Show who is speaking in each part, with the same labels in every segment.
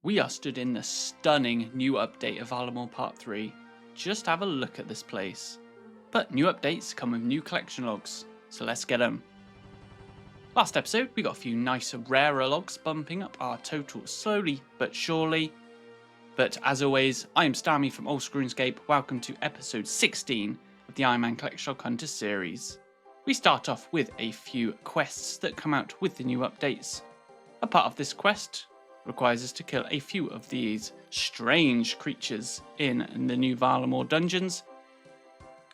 Speaker 1: We are stood in the stunning new update of Varlamore Part 3. Just have a look at this place. But new updates come with new collection logs, so let's get them. Last episode we got a few nicer rarer logs bumping up our total slowly but surely. But as always, I am Starmy from Old School RuneScape. Welcome to episode 16 of the Ironman Collection Log Hunter series. We start off with a few quests that come out with the new updates. A part of this quest requires us to kill a few of these strange creatures in the new Varlamore dungeons.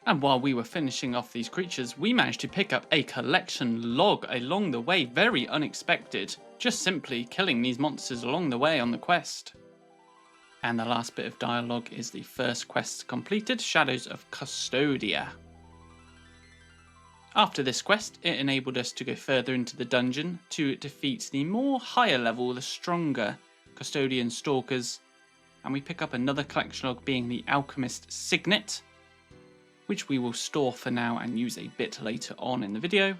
Speaker 1: And while we were finishing off these creatures, we managed to pick up a collection log along the way, very unexpected, just simply killing these monsters along the way on the quest. And the last bit of dialogue is the first quest completed, Shadows of Custodia. After this quest, it enabled us to go further into the dungeon to defeat the more higher level, the stronger Custodian Stalkers, and we pick up another collection log being the Alchemist Signet, which we will store for now and use a bit later on in the video.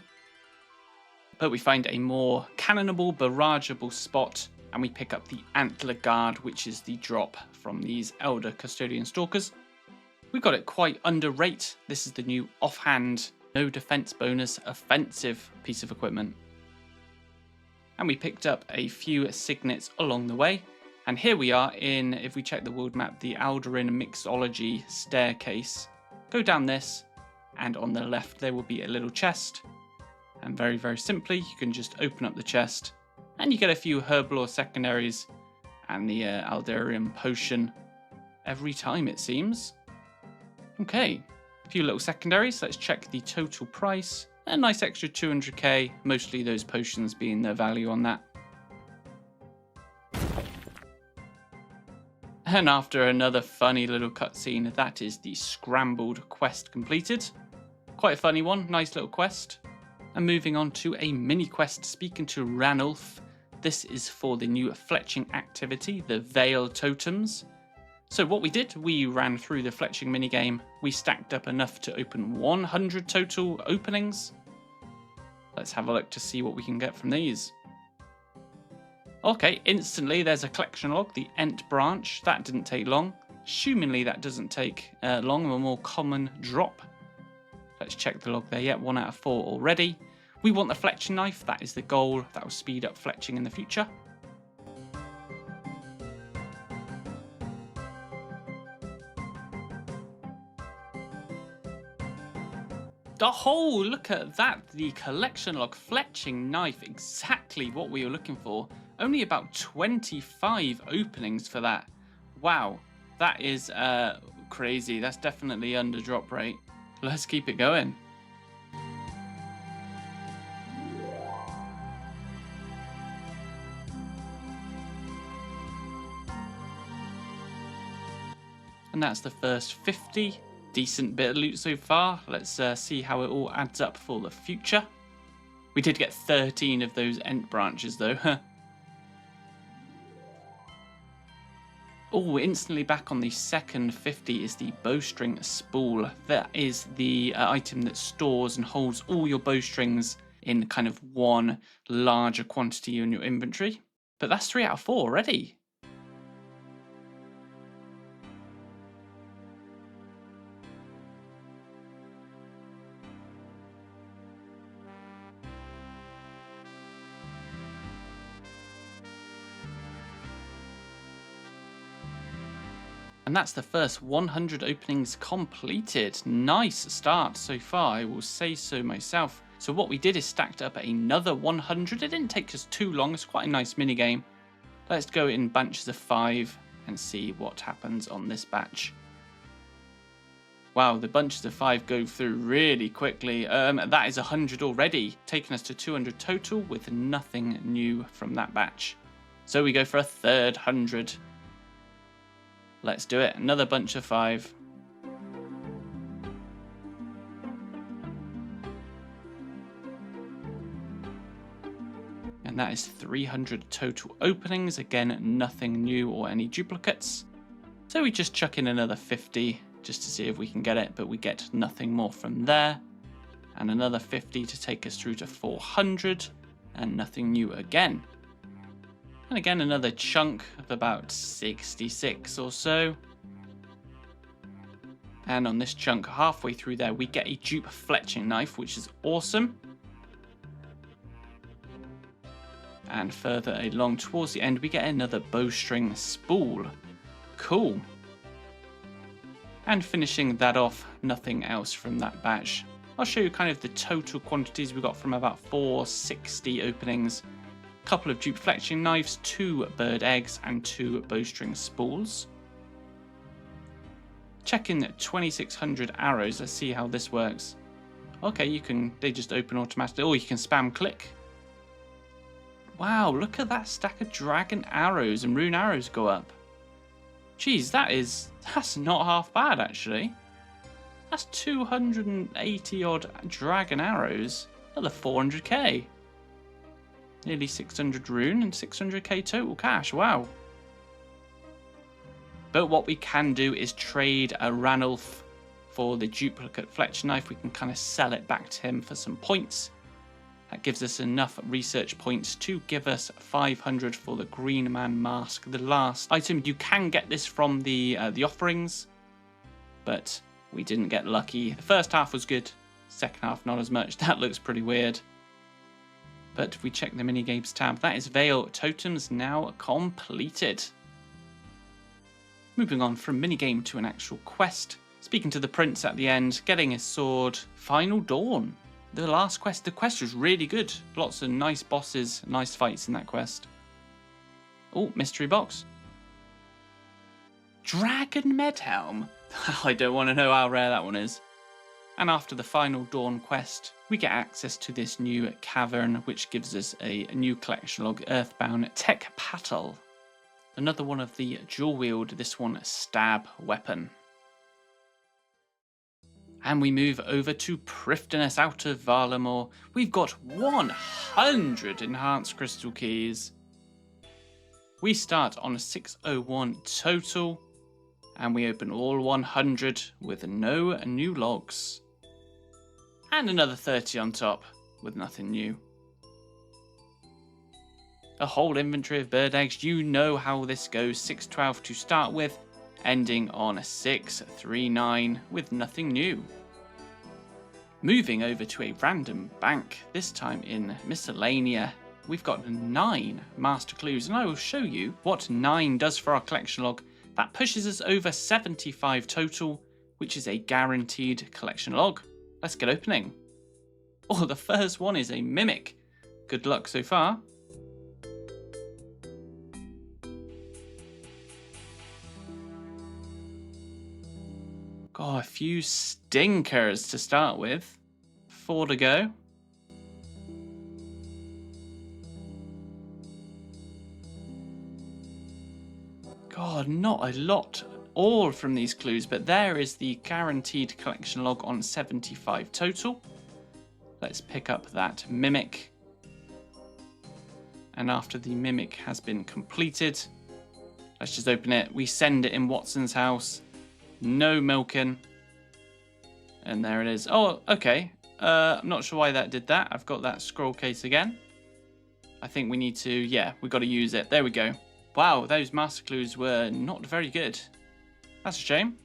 Speaker 1: But we find a more cannonable, barrageable spot, and we pick up the Antler Guard, which is the drop from these Elder Custodian Stalkers. We got it quite under rate. This is the new offhand, no defense bonus, offensive piece of equipment. And we picked up a few signets along the way. And here we are in, if we check the world map, the Alderin Mixology staircase. Go down this, and on the left there will be a little chest. And very, very simply, you can just open up the chest, and you get a few Herblore secondaries and the Alderium potion every time, it seems. Okay. Few little secondaries. Let's check the total price. A nice extra 200k, mostly those potions being the value on that. And after another funny little cutscene, that is the scrambled quest completed. Quite a funny one, nice little quest. And moving on to a mini quest, speaking to Ranulf. This is for the new fletching activity, the Vale Totems. So what we did, we ran through the fletching minigame. We stacked up enough to open 100 total openings. Let's have a look to see what we can get from these. Okay, instantly there's a collection log, the Ent branch. That didn't take long. Assumingly that doesn't take long, a more common drop. Let's check the log there. Yep, 1 out of 4 already. We want the fletching knife. That is the goal. That will speed up fletching in the future. Oh, look at that, the collection log fletching knife, exactly what we were looking for. Only about 25 openings for that. Wow, that is crazy. That's definitely under drop rate. Let's keep it going. And that's the first 50. Decent bit of loot so far. Let's see how it all adds up for the future. We did get 13 of those Ent branches though. Oh, instantly back on the second 50 is the bowstring spool. That is the item that stores and holds all your bowstrings in kind of one larger quantity in your inventory. But that's 3 out of 4 already. And that's the first 100 openings completed. Nice start so far, I will say so myself. So what we did is stacked up another 100. It didn't take us too long. It's quite a nice mini game. Let's go in bunches of 5 and see what happens on this batch. Wow, the bunches of 5 go through really quickly. That is 100 already, taking us to 200 total with nothing new from that batch. So we go for a third 100. Let's do it. Another bunch of 5. And that is 300 total openings. Again, nothing new or any duplicates. So we just chuck in another 50 just to see if we can get it, but we get nothing more from there. And another 50 to take us through to 400 and nothing new again. And again, another chunk of about 66 or so. And on this chunk, halfway through there, we get a dupe fletching knife, which is awesome. And further along towards the end, we get another bowstring spool. Cool. And finishing that off, nothing else from that batch. I'll show you kind of the total quantities we got from about 460 openings. A couple of dupe fletching knives, 2 bird eggs, and 2 bowstring spools. Checking 2600 arrows, let's see how this works. Okay, they just open automatically, or you can spam click. Wow, look at that stack of dragon arrows and rune arrows go up. Geez, that's not half bad actually. That's 280 odd dragon arrows, another 400k. Nearly 600 rune and 600k total cash, wow. But what we can do is trade a Ranulf for the duplicate fletch knife. We can kind of sell it back to him for some points. That gives us enough research points to give us 500 for the Green Man Mask, the last item. You can get this from the offerings, but we didn't get lucky. The first half was good, second half not as much. That looks pretty weird. But if we check the minigames tab, that is Vale Totems now completed. Moving on from minigame to an actual quest. Speaking to the prince at the end, getting his sword, Final Dawn. The last quest, the quest was really good. Lots of nice bosses, nice fights in that quest. Oh, mystery box. Dragon Medhelm. I don't want to know how rare that one is. And after the Final Dawn quest, we get access to this new cavern, which gives us a new collection log, Earthbound Tech Paddle. Another one of the dual wield, this one stab weapon. And we move over to Prifddinas out of Varlamore. We've got 100 enhanced crystal keys. We start on a 601 total, and we open all 100 with no new logs. And another 30 on top with nothing new. A whole inventory of bird eggs. You know how this goes. 612 to start with, ending on a 639 with nothing new. Moving over to a random bank, this time in Miscellanea, we've got 9 master clues, and I will show you what 9 does for our collection log. That pushes us over 75 total, which is a guaranteed collection log. Let's get opening. Oh, the first one is a mimic. Good luck so far. Got a few stinkers to start with. 4 to go. God, not a lot all from these clues, but there is the guaranteed collection log on 75 total. Let's pick up that mimic. And after the mimic has been completed, let's just open it. We send it in Watson's house. No milking. And there it is. Oh, okay. I'm not sure why that did that. I've got that scroll case again. I think we need to, yeah, we got to use it. There we go. Wow, those master clues were not very good. That's a shame.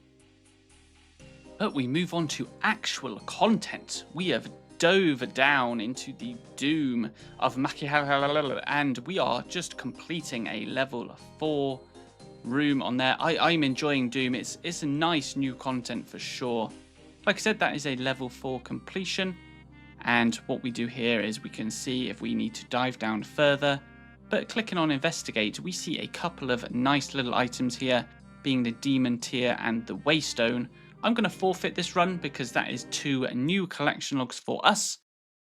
Speaker 1: But we move on to actual content. We have dove down into the doom of Machiavelli, and we are just completing a level 4 room on there. I'm enjoying Doom. It's a nice new content for sure. Like I said, that is a level 4 completion, and what we do here is we can see if we need to dive down further, but clicking on investigate, we see a couple of nice little items here, being the demon tear and the waystone. I'm going to forfeit this run because that is 2 new collection logs for us,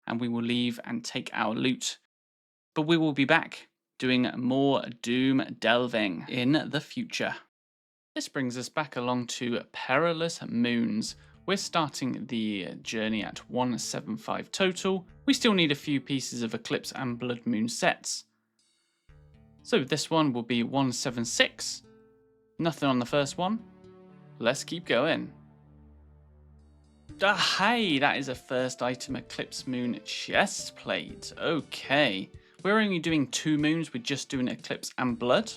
Speaker 1: and we will leave and take our loot. But we will be back doing more Doom delving in the future. This brings us back along to Perilous Moons. We're starting the journey at 175 total. We still need a few pieces of Eclipse and Blood Moon sets. So this one will be 176. Nothing on the first one. Let's keep going. Hey, that is a first item, Eclipse Moon chest plate. Okay. We're only doing 2 moons, we're just doing Eclipse and Blood.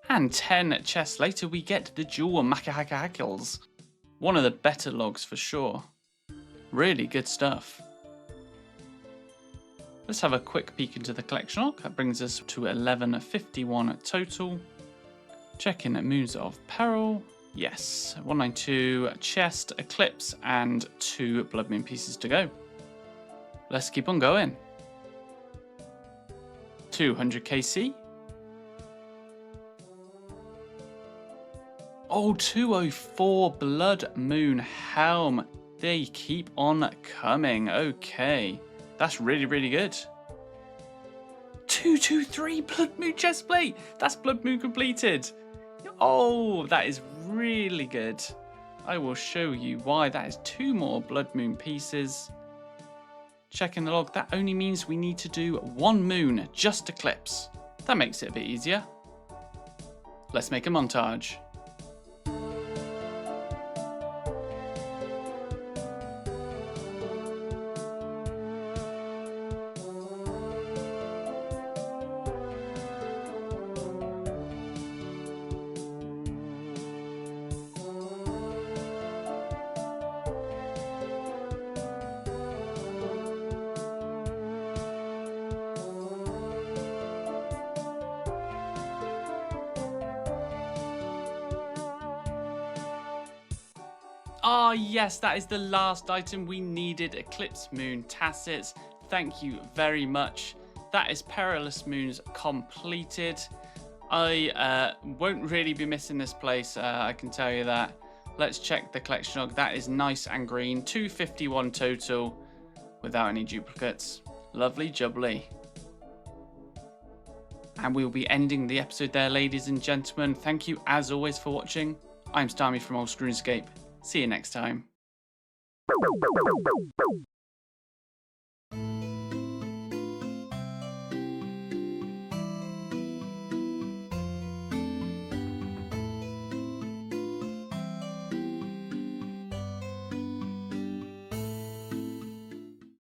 Speaker 1: And 10 chests later, we get the Jewel Makahakahakils. One of the better logs for sure. Really good stuff. Let's have a quick peek into the collection log. That brings us to 1151 total. Checking at Moons of Peril. Yes, 192 chest, Eclipse, and 2 Blood Moon pieces to go. Let's keep on going. 200 KC. Oh, 204 Blood Moon Helm. They keep on coming. Okay, that's really, really good. 223 Blood Moon chestplate. That's Blood Moon completed. Oh, that is really good. I will show you why. That is 2 more Blood Moon pieces. Checking the log, that only means we need to do 1 moon, just Eclipse. That makes it a bit easier. Let's make a montage. Ah, yes, that is the last item we needed. Eclipse Moon Tassets. Thank you very much. That is Perilous Moons completed. I won't really be missing this place, I can tell you that. Let's check the collection log. That is nice and green. 251 total without any duplicates. Lovely jubbly. And we'll be ending the episode there, ladies and gentlemen. Thank you as always for watching. I'm Starmy from Old RuneScape. See you next time.